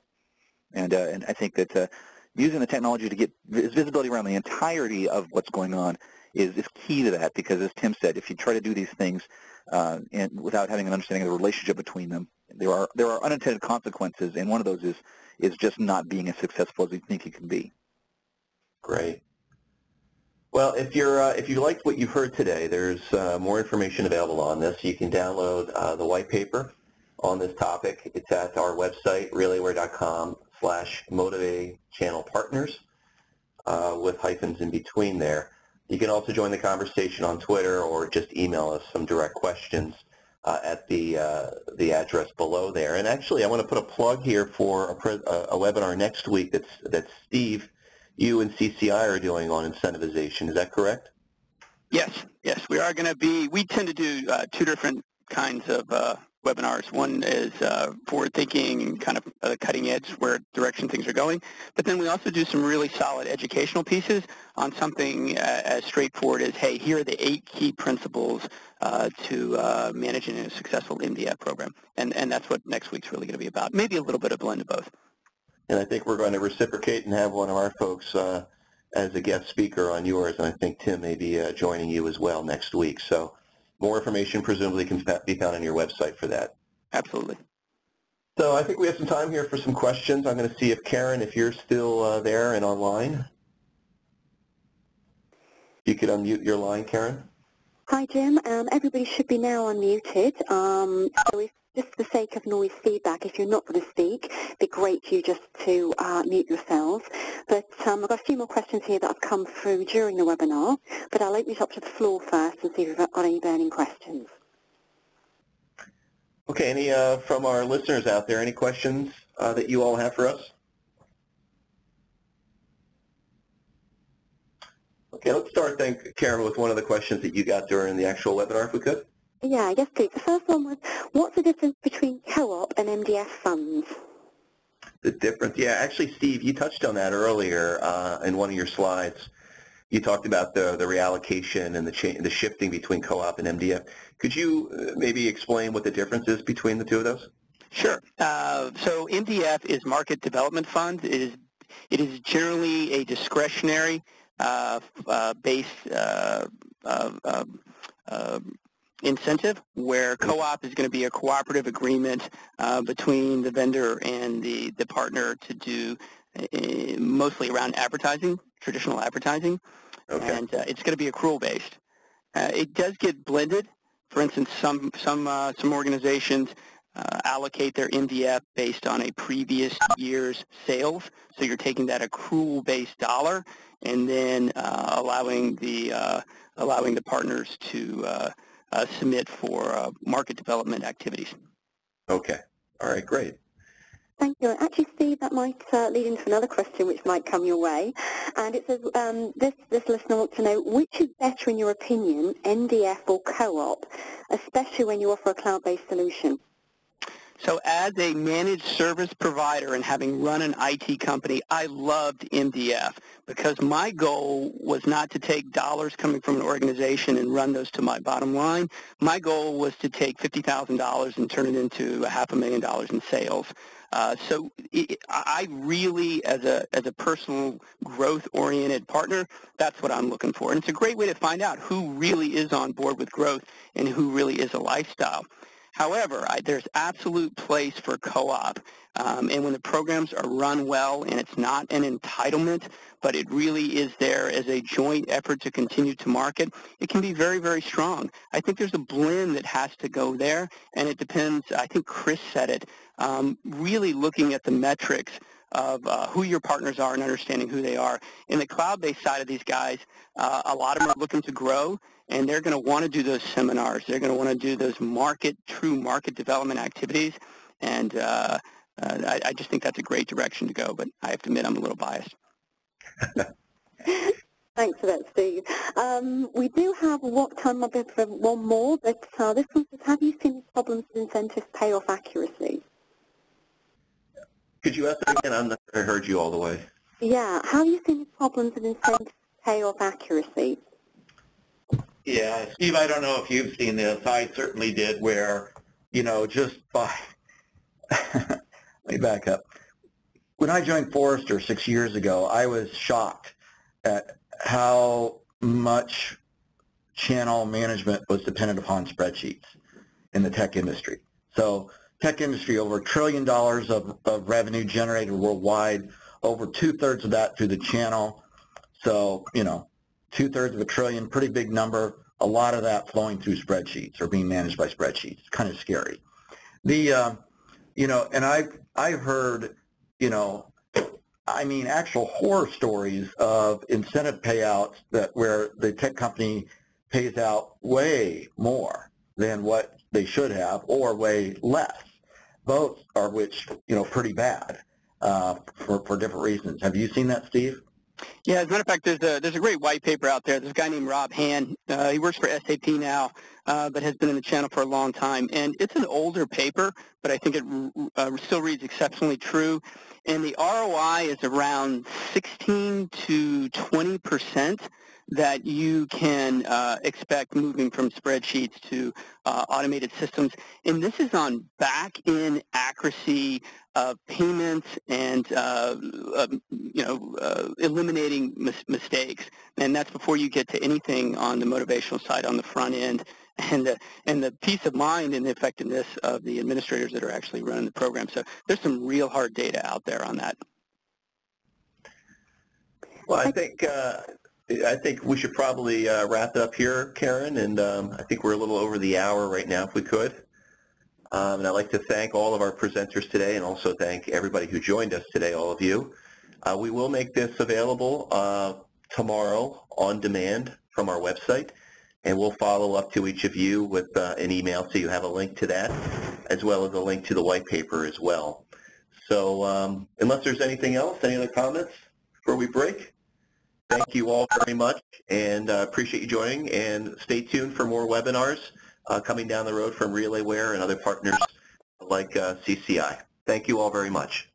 And I think that using the technology to get visibility around the entirety of what's going on is key to that, because as Tim said, if you try to do these things and without having an understanding of the relationship between them, there are unintended consequences, and one of those is just not being as successful as you think you can be. Great. Well, if you liked what you heard today, there's more information available on this. You can download the white paper on this topic. It's at our website, relayware.com/motivatechannelpartners with hyphens in between there. You can also join the conversation on Twitter or just email us some direct questions at the address below there. And actually, I want to put a plug here for a webinar next week that Steve, you and CCI are doing on incentivization. Is that correct? Yes, we are going to be. We tend to do two different kinds of webinars. One is forward thinking, kind of cutting edge, where direction things are going. But then we also do some really solid educational pieces on something as straightforward as, hey, here are the 8 key principles to managing a successful MDF program. And that's what next week's really going to be about. Maybe a little bit of blend of both. And I think we're going to reciprocate and have one of our folks as a guest speaker on yours, and I think Tim may be joining you as well next week. So more information presumably can be found on your website for that. Absolutely. So I think we have some time here for some questions. I'm going to see if Karen, if you're still there and online. You could unmute your line, Karen. Hi, Jim. Everybody should be now unmuted. So if just for the sake of noise feedback, if you're not going to speak, it'd be great for you just to mute yourselves. But I've got a few more questions here that have come through during the webinar, but I'll open it up to the floor first and see if we've got any burning questions. Okay, any from our listeners out there, any questions that you all have for us? Okay, let's start then, Karen, with one of the questions that you got during the actual webinar, if we could. Yeah, yes, please. The first one was, what's the difference between co-op and MDF funds? The difference, yeah, actually, Steve, you touched on that earlier in one of your slides. You talked about the reallocation and the shifting between co-op and MDF. Could you maybe explain what the difference is between the two of those? Sure. So MDF is Market Development Fund. It is generally a discretionary based incentive, where co-op is going to be a cooperative agreement between the vendor and the partner to do mostly around advertising, traditional advertising. Okay. And it's going to be accrual-based. It does get blended. For instance, some organizations allocate their MDF based on a previous year's sales, so you're taking that accrual-based dollar and then allowing the partners to submit for market development activities. Okay. All right, great. Thank you. Actually, Steve, that might lead into another question which might come your way. And it says, this listener wants to know, which is better in your opinion, MDF or co-op, especially when you offer a cloud-based solution? So as a managed service provider and having run an IT company, I loved MDF because my goal was not to take dollars coming from an organization and run those to my bottom line. My goal was to take $50,000 and turn it into $500,000 in sales. I really, as a personal growth-oriented partner, that's what I'm looking for. And it's a great way to find out who really is on board with growth and who really is a lifestyle. However, there's absolute place for co-op, and when the programs are run well and it's not an entitlement, but it really is there as a joint effort to continue to market, it can be very, very strong. I think there's a blend that has to go there, and it depends, I think Chris said it, really looking at the metrics of who your partners are and understanding who they are. In the cloud-based side of these guys, a lot of them are looking to grow, and they're going to want to do those seminars. They're going to want to do those true market development activities, and I just think that's a great direction to go, but I have to admit I'm a little biased. Thanks for that, Steve. We do have time for one more, but this one says, have you seen problems with incentive payoff accuracy? Could you ask that again? I'm not sure I heard you all the way. Yeah, have you seen problems with incentive payoff accuracy? Yeah, Steve, I don't know if you've seen this. I certainly did, where, just by, let me back up. When I joined Forrester 6 years ago, I was shocked at how much channel management was dependent upon spreadsheets in the tech industry. So tech industry, over $1 trillion of revenue generated worldwide, over 2/3 of that through the channel. So, 2/3 of $1 trillion, pretty big number. A lot of that flowing through spreadsheets or being managed by spreadsheets. It's kind of scary. And I've heard, actual horror stories of incentive payouts where the tech company pays out way more than what they should have or way less. Both are pretty bad for different reasons. Have you seen that, Steve? Yeah, as a matter of fact, there's a great white paper out there. There's a guy named Rob Hand. He works for SAP now, but has been in the channel for a long time. And it's an older paper, but I think it still reads exceptionally true. And the ROI is around 16 to 20% that you can expect moving from spreadsheets to automated systems. And this is on back-end accuracy of payments and eliminating mistakes. And that's before you get to anything on the motivational side on the front end, and the peace of mind and the effectiveness of the administrators that are actually running the program. So there's some real hard data out there on that. Well, I think we should probably wrap it up here, Karen, and I think we're a little over the hour right now, if we could. And I'd like to thank all of our presenters today and also thank everybody who joined us today, all of you. We will make this available tomorrow on demand from our website, and we'll follow up to each of you with an email so you have a link to that, as well as a link to the white paper as well. So unless there's anything else, any other comments before we break? Thank you all very much, and appreciate you joining, and stay tuned for more webinars coming down the road from Relayware and other partners like CCI. Thank you all very much.